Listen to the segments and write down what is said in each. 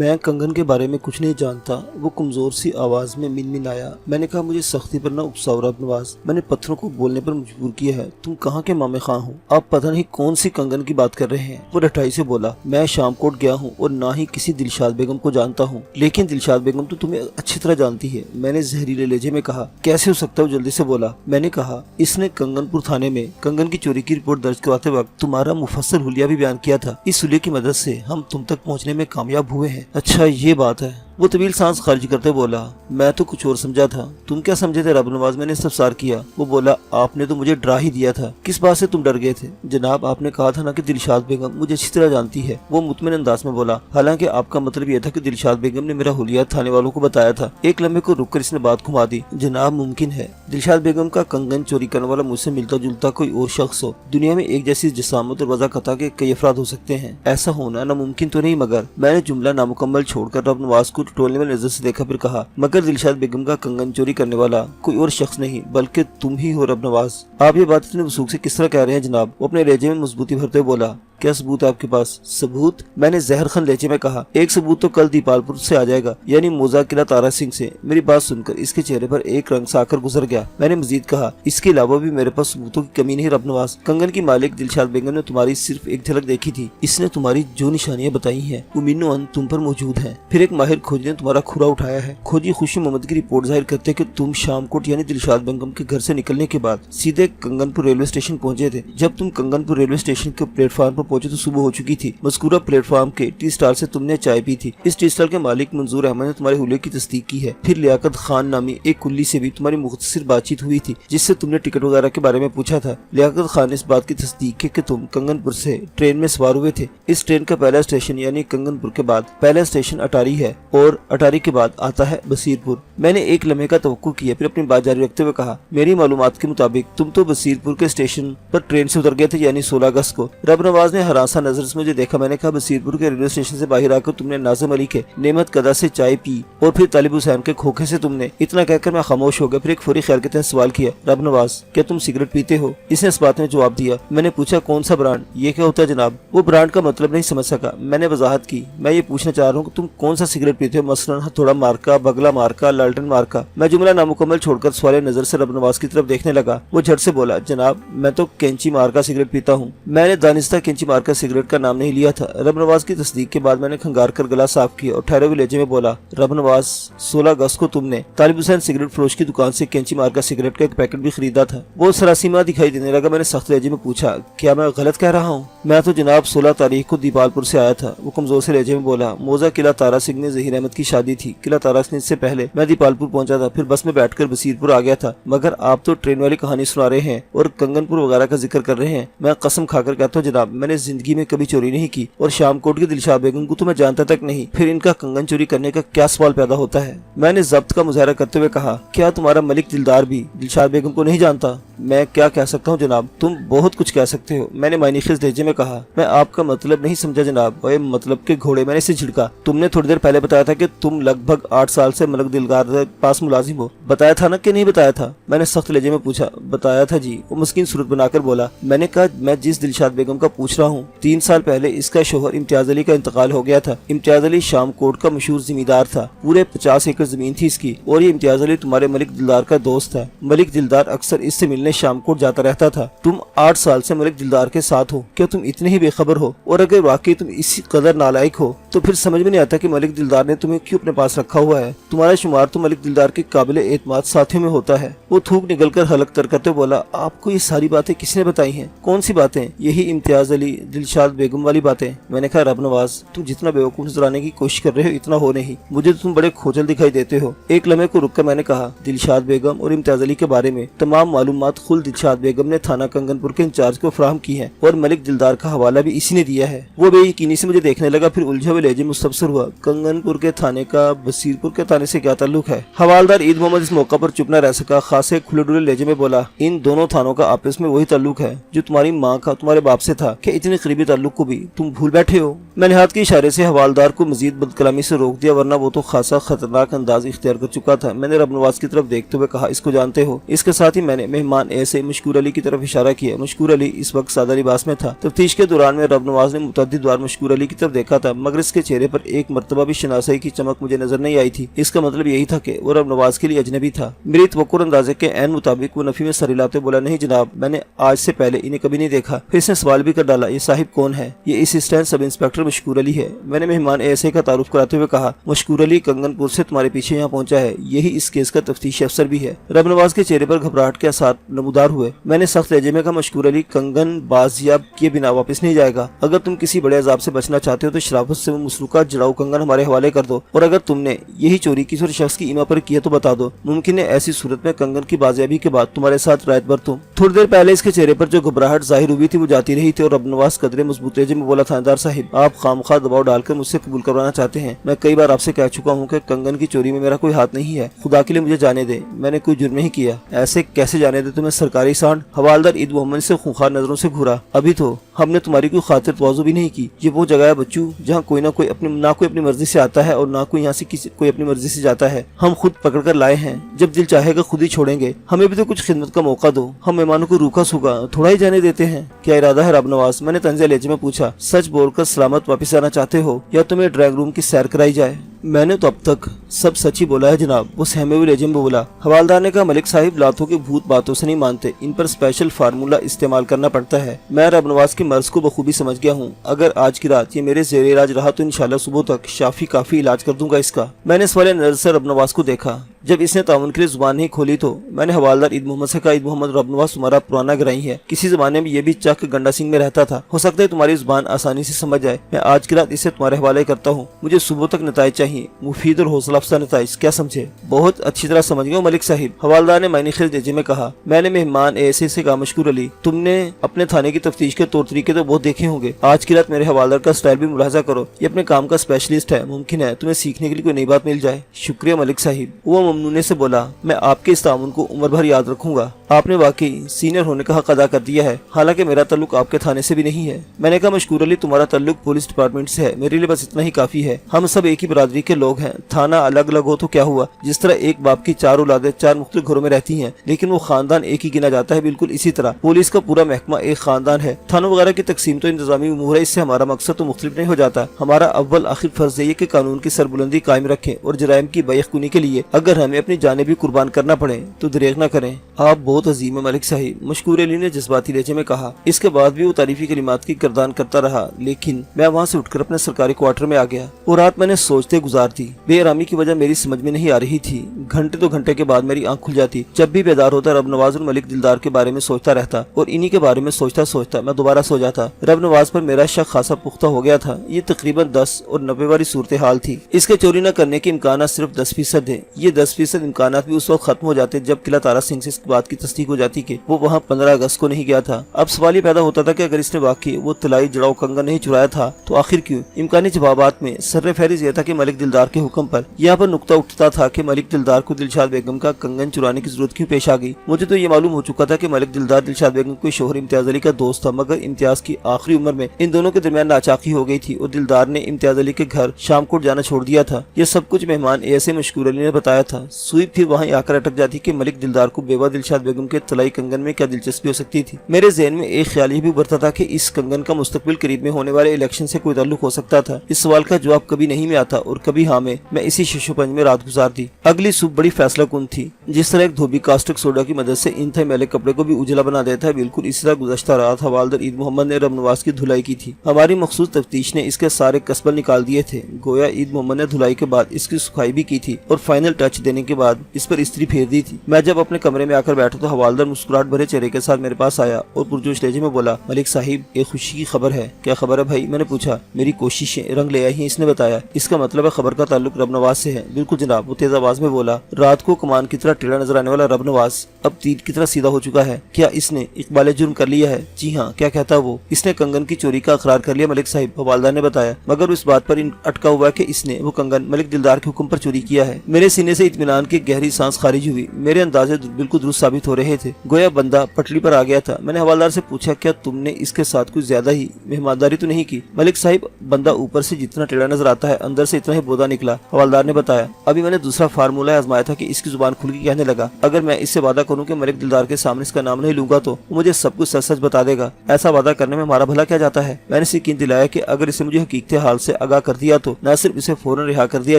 मैं कंगन के बारे में कुछ नहीं जानता। वो कमजोर सी आवाज में मिनमिनाया। मैंने कहा मुझे सख्ती पर ना उकसाओ रब नवाज, मैंने पत्थरों को बोलने पर मजबूर किया है। तुम कहाँ के मामे खां हो? आप पता नहीं कौन सी कंगन की बात कर रहे हैं। वो रटाई से बोला, मैं शामकोट गया हूँ और ना ही किसी दिलशाद बेगम को जानता हूँ। लेकिन दिलशाद बेगम तो तुम्हें अच्छी तरह जानती है। मैंने जहरीले लहजे में कहा। कैसे हो सकता है? जल्दी से बोला। मैंने कहा इसने कंगनपुर थाने में कंगन की चोरी की रिपोर्ट दर्ज करवाते वक्त तुम्हारा मुफस्सल हुलिया भी बयान किया था। इस हुलिये की मदद से हम तुम तक पहुँचने में कामयाब हुए हैं। अच्छा ये बात है। वो तवील सांस खारिज करते बोला, मैं तो कुछ और समझा था। तुम क्या समझे थे रब नवाज? मैंने इस्तफसार किया। वो बोला, आपने तो मुझे डरा ही दिया था। किस बात से तुम डर गए थे? जनाब आपने कहा था ना कि दिलशाद बेगम मुझे अच्छी तरह जानती है। वो मुतमिन अंदाज में बोला, हालांकि आपका मतलब यह था कि दिलशाद बेगम ने मेरा हुलिया थाने वालों को बताया था। एक लम्हे को रुक कर इसने बात घुमा दी। जनाब मुमकिन है दिलशाद बेगम का कंगन चोरी करने वाला मुझसे मिलता जुलता कोई और शख्स हो। दुनिया में एक जैसी जिसामत और वज़ाक़ता के कई अफराद हो सकते हैं। ऐसा होना नामुमकिन तो नहीं, मगर मैंने जुमला नामुकम्मल छोड़कर रब नवाज को टटोलने में नजर से देखा, फिर कहा, मगर दिलशाद बेगम का कंगन चोरी करने वाला कोई और शख्स नहीं बल्कि तुम ही हो रब नवाज। आप ये बात इतने वसूख से किस तरह कह रहे हैं जनाब? वो अपने लहजे में मजबूती भरते हुए बोला, क्या सबूत है आपके पास? सबूत? मैंने जहर खन लहजे में कहा, एक सबूत तो कल दीपालपुर से आ जाएगा, यानी मोजा किला तारा सिंह से। मेरी बात सुनकर इसके चेहरे पर एक रंग सा आकर गुजर गया। मैंने मजीद कहा, इसके अलावा भी मेरे पास सबूतों की कमी नहीं रब नवाज। कंगन की मालिक दिलशाद बेगम ने तुम्हारी सिर्फ एक झलक देखी थी। इसने तुम्हारी जो निशानियां बताई हैं वो मिनो अन तुम पर मौजूद है। फिर एक माहिर खोजी ने तुम्हारा खुरा उठाया है। खोजी खुशी मोहम्मद की रिपोर्ट जाहिर करते कि तुम शामकोट यानी दिलशाद बेगम के घर से निकलने के बाद सीधे कंगनपुर रेलवे स्टेशन पहुंचे थे। जब तुम कंगनपुर रेलवे स्टेशन के प्लेटफार्म पर पहुंचे तो सुबह हो चुकी थी। मज़कूरा प्लेटफार्म के टी स्टाल से तुमने चाय पी थी। इस टी स्टाल के मालिक मंजूर अहमद ने तुम्हारे हुलिये की तस्दीक की है। फिर लियाकत खान नामी एक कुल्ली से भी तुम्हारी मुख्तसर बातचीत हुई थी, जिससे तुमने टिकट वगैरह के बारे में पूछा था। लियाकत खान ने इस बात की तस्दीक की कि तुम कंगनपुर से ट्रेन में सवार हुए थे। इस ट्रेन का पहला स्टेशन यानी कंगनपुर के बाद पहला स्टेशन अटारी है और अटारी के बाद आता है बसीरपुर। मैंने एक लम्हे का तवक्कुफ किया, फिर अपनी बात जारी रखते हुए कहा, मेरी मालूमात के मुताबिक तुम तो बसीरपुर के स्टेशन पर ट्रेन से उतर गए थे, यानी 16 अगस्त को। रब नवाज ने हरासा नजर से मुझे देखा। मैंने कहा, बसीरपुर के रेलवे स्टेशन से बाहर आकर तुमने नाज़िम अली के नेमत कदा से चाय पी और फिर तालिब हुसैन के खोखे से तुमने। इतना कहकर मैं खामोश हो गया। फिर एक फौरी ख्याल के तहत सवाल किया, रब नवाज क्या तुम सिगरेट पीते हो? इसने इस बात में जवाब दिया। मैंने पूछा, कौन सा ब्रांड? ये क्या होता है जनाब? वो ब्रांड का मतलब नहीं समझ सका। मैंने वजाहत की, मैं ये पूछना चाह रहा हूँ कि तुम कौन सा सिगरेट पीते हो, मसलन हथौड़ा मार्का, बगला मार्का, लालटेन मार्का। मैं जुमला नामुकम्मल छोड़कर सवाल नजर से रब नवाज की तरफ देखने लगा। वो झट से बोला, जनाब मैं तो कैंची मार्का सिगरेट पीता हूँ। मैंने दानिस्ता कैंची मार्का सिगरेट का नाम नहीं लिया था। रब नवाज की तस्दीक के बाद मैंने खंगार कर गला साफ किया और ठहरे हुए लहजे में बोला, रब नवाज 16 अगस्त को तुमने तालिब हुसैन सिगरेट फरोश की दुकान से कैंची मार्का सिगरेट का एक पैकेट भी खरीदा था। वो सरासीमा दिखाई देने लगा। मैंने सख्त लहजे में पूछा, क्या मैं गलत कह रहा हूँ? मैं तो जनाब 16 तारीख को दीपालपुर से आया था। वो कमजोर से लहजे में बोला, मोजा किला तारा सिंह में जहीर अहमद की शादी थी। किला तारा सिंह से पहले मैं दीपालपुर पहुंचा था, फिर बस में बैठकर बसीरपुर आ गया था। मगर आप तो ट्रेन वाली कहानी सुना रहे हैं और कंगनपुर वगैरह का जिक्र कर रहे हैं। मैं कसम खाकर कहता हूँ जनाब, मैंने जिंदगी में कभी चोरी नहीं की और शामकोट की दिलशाद बेगम को तो मैं जानता तक नहीं। फिर इनका कंगन चोरी करने का क्या सवाल पैदा होता है? मैंने जब्त का मुजाहरा करते हुए कहा, क्या तुम्हारा मलिक दिलदार भी दिलशाद बेगम को नहीं जानता? मैं क्या कह सकता हूँ जनाब? तुम बहुत कुछ कह सकते हो। मैंने मायनीखेज लहजे में कहा, मैं आपका मतलब नहीं समझा जनाब। ओए मतलब के घोड़े। मैंने इसे झिड़का। तुमने थोड़ी देर पहले बताया था कि तुम लगभग 8 साल से मलिक दिलदार के पास मुलाजिम हो। बताया था ना कि नहीं बताया था? मैंने सख्त लहजे में पूछा। बताया था जी। वो मुस्किन सूरत बनाकर बोला। मैंने कहा, मैं जिस दिलशाद बेगम का पूछ रहा हूँ 3 साल पहले इसका शोहर इम्तियाज अली का इंतकाल हो गया था। इम्तियाज अली शामकोट का मशहूर जमींदार था। पूरे 50 एकड़ जमीन थी इसकी और ये इम्तियाज अली तुम्हारे मलिक दिलदार का दोस्त था। मलिक दिलदार अक्सर इससे मिलने शामकोट जाता रहता था। तुम 8 साल से मलिक दिलदार के साथ हो। क्या तुम इतने ही बेखबर हो? और अगर वाकई तुम इसी कदर नालायक हो तो फिर समझ में नहीं आता कि मलिक दिलदार ने तुम्हें क्यों अपने पास रखा हुआ है। तुम्हारा शुमार तो मलिक दिलदार के काबिल एतमाद साथियों में होता है। वो थूक निकलकर हलक तर करते बोला, आपको ये सारी बातें किसने बताई हैं? कौन सी बातें? यही इम्तियाज अली दिलशाद बेगम वाली बातें। मैंने कहा, रब नवाज तुम जितना बेवकूफ नजर आने की कोशिश कर रहे हो इतना हो नहीं। मुझे तो तुम बड़े खोजल दिखाई देते हो। एक लम्हे को रुककर मैंने कहा, दिलशाद बेगम और इम्तियाज अली के बारे में तमाम मालूमात खुद दिलशाद बेगम ने थाना कंगनपुर के इंचार्ज को फराहम की है और मलिक दिलदार का हवाला भी इसी ने दिया है। वो बेयकीनी से मुझे देखने लगा, फिर उलझे हुए लहजे मुस्तफसर हुआ। कंगनपुर के थाने का बसीरपुर के थाने से क्या ताल्लुक है? हवालदार ईद मोहम्मद इस मौका पर चुप न रह सका। खासे खुले डुले लहजे में बोला, इन दोनों थानों का आपस में वही ताल्लुक है जो तुम्हारी माँ का तुम्हारे बाप से था। क्या इतने करीबी ताल्लुक को भी तुम भूल बैठे हो? मैंने हाथ के इशारे से हवालदार को मजीद बदकलामी से रोक दिया, वरना वो तो खासा खतरनाक अंदाज इख्तियार कर चुका था। मैंने रब नवाज की तरफ देखते हुए कहा, इसको जानते हो? इसके साथ ही मैंने मेहमान ऐसे मशकूर अली की तरफ इशारा किया। मशकूर अली इस वक्त सादा लिबास में था। तफ्तीश के दौरान में रब नवाज ने मुतअद्दिद बार मशकूर अली की तरफ देखा था, मगर इस नवाज के चेहरे पर एक मर्तबा भी शनासाई की चमक मुझे नजर नहीं आई थी। इसका मतलब यही था कि वो रब नवाज के लिए अजनबी था। मेरी तवक्कुर अंदाजे के ऐन मुताबिक वो नफी में सर हिलाते बोला, नहीं जनाब, मैंने आज से पहले इन्हें कभी नहीं देखा। फिर इसने सवाल भी कर डाला, ये साहिब कौन है? ये असिस्टेंट सब इंस्पेक्टर मशकूर अली है। मैंने मेहमान ऐसे का तारुफ कराते हुए कहा, मशकूर अली कंगनपुर से तुम्हारे पीछे यहाँ पहुंचा है, यही इस केस का तफ्तीशी अफसर भी है। रब नवाज के चेहरे पर घबराहट के आसार नमूदार हुए। मैंने सख्त लहजे में कहा, मशकूर अली, कंगन बाजियाब किए बिना वापस नहीं जाएगा। अगर तुम किसी बड़े अजाब से बचना चाहते हो तो शराफत से वो मसरूका जड़ाऊ कंगन हमारे हवाले कर दो, और अगर तुमने यही चोरी किसी और शख्स की ईमा पर की है तो बता दो। मुमकिन है ऐसी सूरत में कंगन की बाजियाबी के बाद तुम्हारे साथ रात भर तुम। थोड़ी देर पहले इसके चेहरे पर जो घबराहट जाहिर हुई थी वो जाती रही थी और रब नवाज कदरे मजबूत लहजे में बोला, थानेदार साहिब, आप खामखा दबाव डालकर मुझसे कबूल करवाना चाहते हैं। मैं कई बार आपसे कह चुका हूँ कि कंगन की चोरी में मेरा कोई हाथ नहीं है। खुदा के लिए मुझे जाने दे, मैंने कोई जुर्म नहीं किया। ऐसे कैसे जाने दे तुम्हें सरकारी सांड? हवालदार ईद मोहम्मद से खूंखार नजरों से घूरा। अभी तो हमने तुम्हारी कोई खातिर तवाज़ु भी नहीं की। ये वो जगह है बच्चू जहाँ कोई ना कोई अपनी मर्जी से आता है और ना कोई यहाँ से कोई अपनी मर्जी से जाता है। हम खुद पकड़ कर लाए हैं, जब दिल चाहेगा खुद ही छोड़ेंगे। हमें भी तो कुछ खिदमत का मौका दो। हम मेहमानों को रूखा सूखा थोड़ा ही जाने देते हैं। क्या इरादा है रब नवाज? मैंने तंज़े लहजे में पूछा। सच बोलकर सलामत वापस आना चाहते हो या तुम्हें ड्राइंग रूम की सैर कराई जाए? मैंने तो अब तक सब सच ही बोला है जनाब, वो सहमे हुए लहजे में बोला। हवालदार ने कहा, मलिक साहिब, लातों के भूत बातों से नहीं मानते, इन पर स्पेशल फार्मूला इस्तेमाल करना पड़ता है। मैं रब नवाज की मर्ज को बखूबी समझ गया हूँ। अगर आज की रात ये मेरे ज़ेरे इलाज रहा तो इंशाल्लाह सुबह तक शाफी काफी इलाज कर दूंगा इसका। मैंने इस वाले नजर से रब नवाज को देखा। जब इसने ताउन के लिए जुबान नहीं खोली तो मैंने हवालदार ईद मोहम्मद से कहा, ईद मोहम्मद, रब नवाज तुम्हारा पुराना गराई है। किसी जमाने में ये भी चक गंडा सिंह में रहता था। हो सकता है तुम्हारी जुबान आसानी से समझ जाए। मैं आज की रात इसे तुम्हारे हवाले करता हूँ। मुझे सुबह तक नताइज चाहिए, मुफीद और हौसला अफजा नताइज। क्या समझे? बहुत अच्छी तरह समझ गया मलिक साहिब, हवालदार ने मायने खेल लहजे में कहा। मैंने मेहमान ऐसे से कहा, मशकूर अली, तुमने अपने थाने की तफ्तीश के तौर तरीके तो बहुत देखे होंगे। आज की रात मेरे हवालदार का स्टाइल भी मुलाजा करो। ये अपने काम का स्पेशलिस्ट है। मुमकिन है तुम्हें सीखने के लिए कोई नई बात मिल जाए। शुक्रिया मलिक साहिब, वो ममनूने से बोला। मैं आपके इस ताउन को उम्र भर याद रखूंगा। आपने वाकई सीनियर होने का हक अदा कर दिया है। हालांकि मेरा ताल्लुक आपके थाने से भी नहीं है। मैंने कहा, मशकूर अली, तुम्हारा ताल्लुक पुलिस डिपार्टमेंट से है। मेरे लिए बस इतना ही काफी है। हम सब एक ही बरादरी के लोग हैं। थाना अलग अलग हो तो क्या हुआ? जिस तरह एक बाप की चार औलादें चार मुख्तलिफ घरों में रहती हैं, लेकिन वो खानदान एक ही गिना जाता है, बिल्कुल इसी तरह पुलिस का पूरा महकमा एक खानदान है। थानों वगैरह की तकसीम तो इंतजामी उमूर है, इससे हमारा मकसद तो मुख्तलिफ नहीं हो जाता। हमारा अव्वल आखिर फर्ज है कि कानून की सरबुलंदी कायम रखें और जराइम की बेयखूनी के लिए अगर हमें अपनी जाने भी कुर्बान करना पड़े तो दरेग न करें। आप बहुत अजीम है मलिक साहिब, मशकूर अली ने जज्बाती लहजे में कहा। इसके बाद भी वो तारीफी कलिमात की गर्दान करता रहा, लेकिन मैं वहाँ से उठकर अपने सरकारी क्वार्टर में आ गया। वो रात मैंने सोचते गुजार दी। बेआरामी की वजह मेरी समझ में नहीं आ रही थी। घंटे दो घंटे के बाद मेरी आंख खुल जाती। जब भी बेदार होता रब नवाज और मलिक दिलदार के बारे में सोचता रहता और इन्हीं के बारे में सोचता सोचता मैं दोबारा सो जाता। रब नवाज पर मेरा शक खासा पुख्ता हो गया था। ये तकरीबन 10 और 90 वाली सूरत हाल थी। इसके चोरी न करने के इम्कान सिर्फ 10% है। ये 10% इम्कान भी उस वक्त खत्म हो जाते जब किला तारा सिंह से इस बात की तस्दीक हो जाती कि वो वहाँ 15 अगस्त को नहीं गया था। अब सवाल ये पैदा होता था कि अगर इसने वाकई वो तलाई जड़ाऊ कंगन नहीं चुराया था तो आखिर क्यों? इम्कानी जवाबात में सर्रे फहरिस्त यह था कि मलिक दिलदार के हुक्म पर। यहाँ पर नुक्ता उठता था कि मलिक दिलदार को दिलशाद बेगम का कंगन चुराने की जरूरत क्यों पेश आ गई। मुझे तो ये मालूम हो चुका था कि मलिक दिलदार दिलशाद बेगम कोई शोहर इम्तियाज अली का दोस्त था, मगर इम्तियाज की आखिरी उम्र में इन दोनों के दरमियान नाचाकी हो गई थी और दिलदार ने इम्तियाज अली के घर शामकोट जाना छोड़ दिया था। यह सब कुछ मेहमान ऐसे मशकूर अली ने बताया था। सुई फिर वहीं आकर अटक जाती कि मलिक दिलदार को बेवा दिलशाद बेगम के तलाई कंगन में क्या दिलचस्पी हो सकती थी। मेरे ज़हन में एक ख्याल ये भी उभरता था कि इस कंगन का मुस्तकबिल करीब में होने वाले इलेक्शन से कोई ताल्लुक हो सकता था। इस सवाल का जवाब कभी नहीं में आता और कभी हाँ में। मैं इसी शशोपंज में रात गुजार दी। अगली सुबह बड़ी फैसला कुन थी। जिस तरह एक धोबी कास्टिक सोडा की मदद से इन थे मैले कपड़े को भी उजला बना देता है, बिल्कुल इसी तरह गुज़श्ता रात हवालदार ईद मोहम्मद ने रब नवाज की धुलाई की थी। हमारी मखसूस तफ्तीश ने इसके सारे कसबल निकाल दिए थे। गोया ईद मोहम्मद ने धुलाई के बाद इसकी सुखाई भी की थी और फाइनल टच देने के बाद इस पर इस्त्री फेर दी थी। मैं जब अपने कमरे में आकर बैठा तो हवालदार मुस्कुराहट भरे चेहरे के साथ मेरे पास आया और पुरजोश लहजे में बोला, मलिक साहिब, एक खुशी की खबर है। क्या खबर है भाई? मैंने पूछा। मेरी कोशिशें रंग ले आई हैं, इसने बताया। इसका मतलब है खबर का ताल्लुक रब नवाज से है? बिल्कुल जनाब, वो तेज आवाज में बोला। रात को कमान की तरह टेढ़ा नजर आने वाला रब नवाज अब तीर की तरह सीधा हो चुका है। क्या इसने इकबाल जुर्म कर लिया है? जी हाँ। क्या कहता वो? इसने कंगन की चोरी का इकरार कर लिया मलिक साहिब, हवालदार ने बताया, मगर इस बात पर अटका हुआ है कि इसने वो कंगन मलिक दिलदार के हुक्म पर चोरी किया है। मेरे सीने से इत्मीनान की गहरी सांस खारिज हुई। मेरे अंदाजे बिल्कुल दुरुस्त साबित ہو رہے تھے، گویا بندہ پٹری پر آ گیا تھا۔ میں نے حوالدار سے پوچھا کیا تم نے اس کے ساتھ کچھ زیادہ ہی مہمانداری تو نہیں کی؟ ملک صاحب، بندہ اوپر سے جتنا ٹیڑھا نظر آتا ہے اندر سے اتنا ہی بودا نکلا، حوالدار نے بتایا۔ ابھی میں نے دوسرا فارمولہ آزمایا تھا کہ اس کی زبان کھل کے کہنے لگا، اگر میں اس سے وعدہ کروں کہ ملک دلدار کے سامنے اس کا نام نہیں لوں گا تو وہ مجھے سب کچھ سچ سچ بتا دے گا۔ ایسا وعدہ کرنے میں ہمارا بھلا کیا جاتا ہے؟ میں نے اسے یقین دلایا کہ اگر اسے مجھے حقیقت حال سے آگاہ کر دیا تو نہ صرف اسے فوراً رہا کر دیا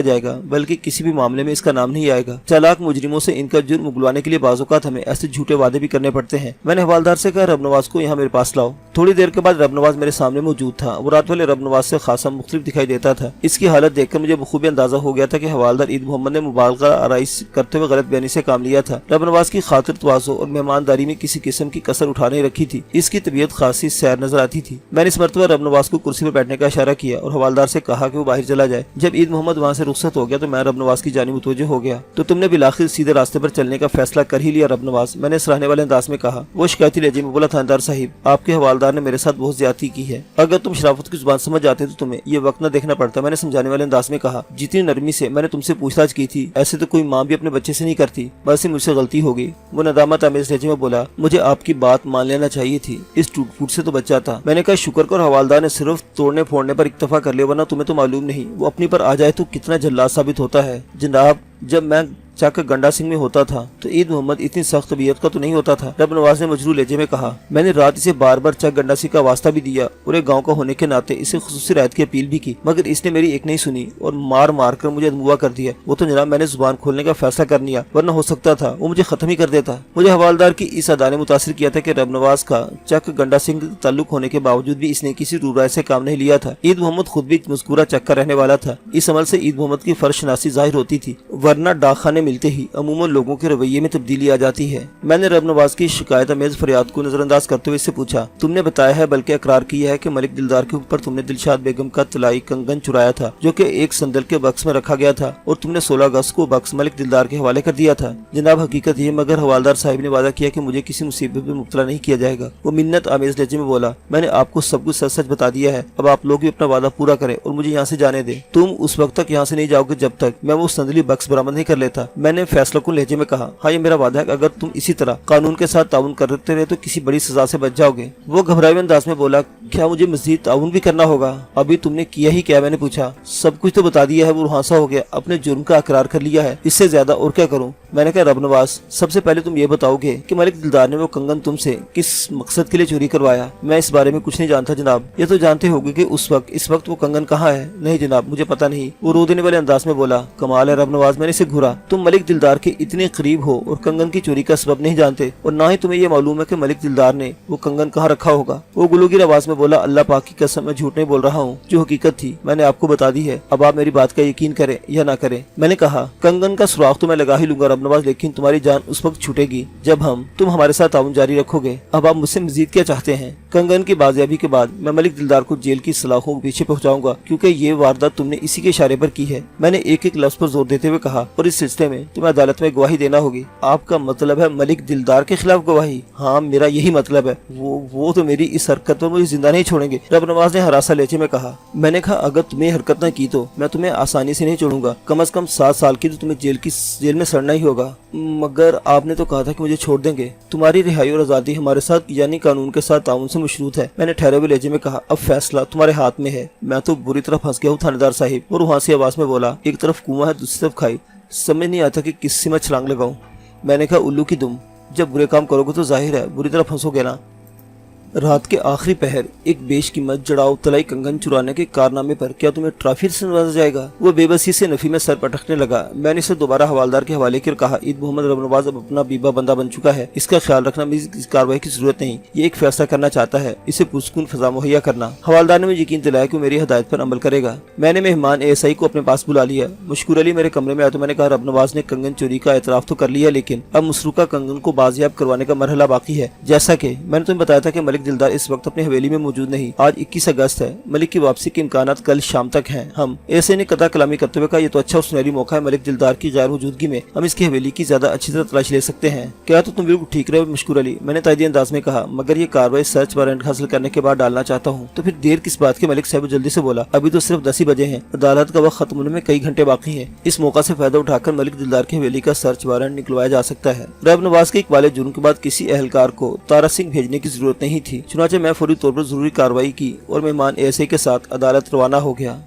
جائے گا بلکہ کسی بھی معاملے میں اس کا نام نہیں آئے گا۔ چالاک مجرموں سے ان کا جرم اگلوانے کے لیے بعض اوقات ہمیں ایسے جھوٹے وعدے بھی کرنے پڑتے ہیں۔ میں نے حوالدار سے کہا رب نواز کو یہاں میرے پاس لاؤ۔ تھوڑی دیر کے بعد رب نواز میرے سامنے موجود تھا۔ وہ رات والے رب نواز سے خاصا مختلف دکھائی دیتا تھا۔ اس کی حالت دیکھ کر مجھے بخوبی اندازہ ہو گیا تھا کہ حوالدار عید محمد نے مبالغہ آرائش کرتے ہوئے غلط بیانی سے کام لیا تھا۔ رب نواز کی خاطر تواضع اور مہمانداری میں کسی قسم کی کسر اٹھا نہیں رکھی تھی۔ اس کی طبیعت خاصی سیر نظر آتی تھی۔ میں نے اس مرتبہ رب نواز کو کرسی پر بیٹھنے کا اشارہ کیا اور حوالدار سے کہا کہ وہ باہر چلا جائے۔ جب عید محمد وہاں سے رخصت ہو گیا تو میں رب نواز کی جانب متوجہ ہو گیا۔ تو تم نے بالآخر سیدھے راستے پر چلنے کا فیصلہ کر ہی لیا رب نواز، میں نے سراہنے والے انداز میں کہا۔ وہ شکایتی لہجے میں بولا، تھاندار صاحب، آپ کے حوالدار نے میرے ساتھ بہت زیادتی کی ہے۔ اگر تم شرافت کی زبان سمجھ جاتے تو تمہیں یہ وقت نہ دیکھنا پڑتا، میں نے سمجھانے والے انداز میں کہا۔ جتنی نرمی سے میں نے تم سے پوچھ تاچھ کی تھی ایسے تو کوئی ماں بھی اپنے بچے سے نہیں کرتی، بس مجھ سے غلطی ہو گئی۔ وہ ندامت آمیز لہجے میں بولا، مجھے آپ کی بات مان لینا چاہیے تھی، اس ٹوٹ پھوٹ سے تو بچا تھا۔ میں نے کہا شکر کر حوالدار نے صرف توڑنے پھوڑنے پر اکتفا کر لیا، ورنہ تمہیں تو معلوم نہیں وہ اپنی پر آ جائے تو کتنا جلاد ثابت ہوتا ہے۔ جناب، جب میں چک گنڈا سنگھ میں ہوتا تھا تو عید محمد اتنی سخت طبیعت کا تو نہیں ہوتا تھا، رب نواز نے مجروح لہجے میں کہا۔ میں نے رات اسے بار بار چک گنڈا سنگھ کا واسطہ بھی دیا اور ایک گاؤں کا ہونے کے ناطے اسے خصوصی رعایت کی اپیل بھی کی، مگر اس نے میری ایک نہیں سنی اور مار مار کر مجھے ادموا کر دیا۔ وہ تو جناب میں نے زبان کھولنے کا فیصلہ کر لیا، ورنہ ہو سکتا تھا وہ مجھے ختم ہی کر دیتا۔ مجھے حوالدار کی اس ادا نے متاثر کیا تھا کہ رب نواز کا چک گنڈا سنگھ تعلق ہونے کے باوجود بھی اس نے کسی روح سے کام نہیں لیا تھا۔ عید محمد خود بھی مذکورہ چک کا رہنے والا تھا۔ اس عمل سے عید محمد کی فرش شناسی ظاہر ہوتی تھی، ورنہ ڈاک خانے ملتے ہی عموماً لوگوں کے رویے میں تبدیلی آ جاتی ہے۔ میں نے رب نواز کی شکایت امیز فریاد کو نظر انداز کرتے ہوئے اس سے پوچھا، تم نے بتایا ہے بلکہ اقرار کیا ہے کہ ملک دلدار کے اوپر تم نے دلشاد بیگم کا طلائی کنگن چرایا تھا جو کہ ایک صندل کے بکس میں رکھا گیا تھا اور تم نے 16 اگست کو بکس ملک دلدار کے حوالے کر دیا تھا؟ جناب حقیقت یہ، مگر حوالدار صاحب نے وعدہ کیا کہ مجھے کسی مصیبت میں مبتلا نہیں کیا جائے گا۔ وہ منت آمیز لہجے میں بولا، میں نے آپ کو سب کچھ سچ سچ بتا دیا ہے، اب آپ لوگ بھی اپنا وعدہ پورا کریں اور مجھے یہاں سے جانے دیں۔ تم اس وقت تک یہاں سے نہیں جاؤ گے جب تک میں وہ صندلی بکس برآمد نہیں کر لیتا، میں نے فیصلہ کن لہجے میں کہا۔ ہاں، یہ میرا وعدہ ہے کہ اگر تم اسی طرح قانون کے ساتھ تعاون کرتے رہے تو کسی بڑی سزا سے بچ جاؤ گے۔ وہ گھبرائے ہوئے انداز میں بولا، کیا مجھے مزید تعاون بھی کرنا ہوگا؟ ابھی تم نے کیا ہی کیا؟ میں نے پوچھا۔ سب کچھ تو بتا دیا ہے، وہ روحانسا ہو گیا، اپنے جرم کا اقرار کر لیا ہے، اس سے زیادہ اور کیا کروں؟ میں نے کہا رب نواز، سب سے پہلے تم یہ بتاؤ گے کہ ملک دلدار نے وہ کنگن تم سے کس مقصد کے لیے چوری کروایا؟ میں اس بارے میں کچھ نہیں جانتا جناب۔ یہ تو جانتے ہوگے کہ اس وقت وہ کنگن کہاں ہے؟ نہیں جناب، مجھے پتہ نہیں، وہ رو دینے والے انداز میں بولا۔ کمال ہے رب نواز، میں نے اسے گھورا، تم ملک دلدار کے اتنے قریب ہو اور کنگن کی چوری کا سبب نہیں جانتے، اور نہ ہی تمہیں یہ معلوم ہے کہ ملک دلدار نے وہ کنگن کہاں رکھا ہوگا۔ وہ گلوگیر آواز میں بولا، اللہ پاک کی قسم، میں جھوٹ نہیں بول رہا ہوں، جو حقیقت تھی میں نے آپ کو بتا دی ہے، اب آپ میری بات کا یقین کریں یا نہ کریں۔ میں نے کہا، کنگن کا سراغ تو میں لگا ہی لوں گا رب نواز، لیکن تمہاری جان اس وقت چھوٹے گی جب تم ہمارے ساتھ تعاون جاری رکھو گے۔ اب آپ مجھ سے مزید کیا چاہتے ہیں؟ کنگن کی بازیابی کے بعد میں ملک دلدار کو جیل کی سلاخوں کے پیچھے پہنچاؤں گا، کیونکہ یہ واردات تم نے اسی کے اشارے پر کی ہے، میں نے ایک ایک لفظ پر زور دیتے ہوئے کہا، اور اس سلسلے میں تمہیں عدالت میں گواہی دینا ہوگی۔ آپ کا مطلب ہے ملک دلدار کے خلاف گواہی؟ ہاں، میرا یہی مطلب ہے، وہ تو میری اس حرکت پر مجھے زندہ نہیں چھوڑیں گے، رب نواز نے ہراسا لہجے میں کہا۔ میں نے کہا، اگر تمہیں حرکت نہ کی تو میں تمہیں آسانی سے نہیں چھوڑوں گا، کم از کم 7 سال کی تو تمہیں جیل میں سڑنا ہی ہوگا۔ مگر آپ نے تو کہا تھا کہ مجھے چھوڑ دیں گے، تمہاری رہائی اور آزادی ہمارے ساتھ یعنی قانون کے ساتھ تعاون سے مشروط ہے، میں نے ٹھہرے ہوئے لہجے میں کہا۔ اب فیصلہ تمہارے ہاتھ میں ہے، میں تو بری طرح پھنس گیا ہوں تھانے صاحب، اور وہاں سے آواز میں بولا، ایک طرف کنواں ہے دوسری طرف کھائی، سمجھ نہیں آتا کہ کس سے میں چھلانگ لگاؤں۔ میں نے کہا، الو کی دم، جب برے کام کرو گے تو ظاہر ہے بری طرح پھنسو گے نا۔ رات کے آخری پہر ایک بیش قیمت جڑاؤ طلائی کنگن چرانے کے کارنامے پر کیا تمہیں ٹرافی سے نوازا جائے گا؟ وہ بے بسی سے نفی میں سر پٹکنے لگا۔ میں نے اسے دوبارہ حوالدار کے حوالے کر کہا، عید محمد رب نواز اب اپنا بیبا بندہ بن چکا ہے، اس کا خیال رکھنا، مزید اس کارروائی کی ضرورت نہیں، یہ ایک فیصلہ کرنا چاہتا ہے، اسے پرسکون فضا مہیا کرنا۔ حوالدار نے مجھے یقین دلایا کہ وہ میری ہدایت پر عمل کرے گا۔ میں نے مہمان ASI کو اپنے پاس بلا لیا۔ مشکور علی میرے کمرے میں آیا تو میں نے کہا، رب نواز نے کنگن چوری کا اعتراف تو کر لیا، لیکن اب مسروقہ کنگن کو بازیاب کروانے کا مرحلہ باقی ہے۔ جیسا کہ میں نے تمہیں بتایا تھا کہ ملک मलिक दिलदार इस वक्त अपनी हवेली में मौजूद नहीं। आज 21 अगस्त है। मलिक की वापसी के इम्कानात कल शाम तक हैं। हम ऐसे ने कता कलामी करते हुए कहा, ये तो अच्छा और सुनहरी मौका है। मलिक दिलदार की गैर मौजूदगी में हम इसकी हवेली की ज्यादा अच्छी तरह तलाश ले सकते हैं। क्या तो तुम बिल्कुल ठीक रहे मशकूर अली, मैंने ताइदी अंदाज में कहा, मगर ये कार्रवाई सर्च वारंट हासिल करने के बाद डालना चाहता हूँ। तो फिर देर किस बात की? मलिक साहब जल्दी से बोला, अभी तो सिर्फ 10 ही बजे हैं। अदालत का वक्त खत्म होने में कई घंटे बाकी हैं। इस मौका से फायदा उठाकर मलिक दिलदार की हवेली का सर्च वारंट निकलवाया जा सकता है। रैब नवाज के इकबाल जुर्म के बाद किसी एहलकार को तारा सिंह भेजने की जरूरत नहीं थी। चुनाचे मैं फौरी तौर पर जरूरी कार्रवाई की और मेहमान ऐसे के साथ अदालत रवाना हो गया।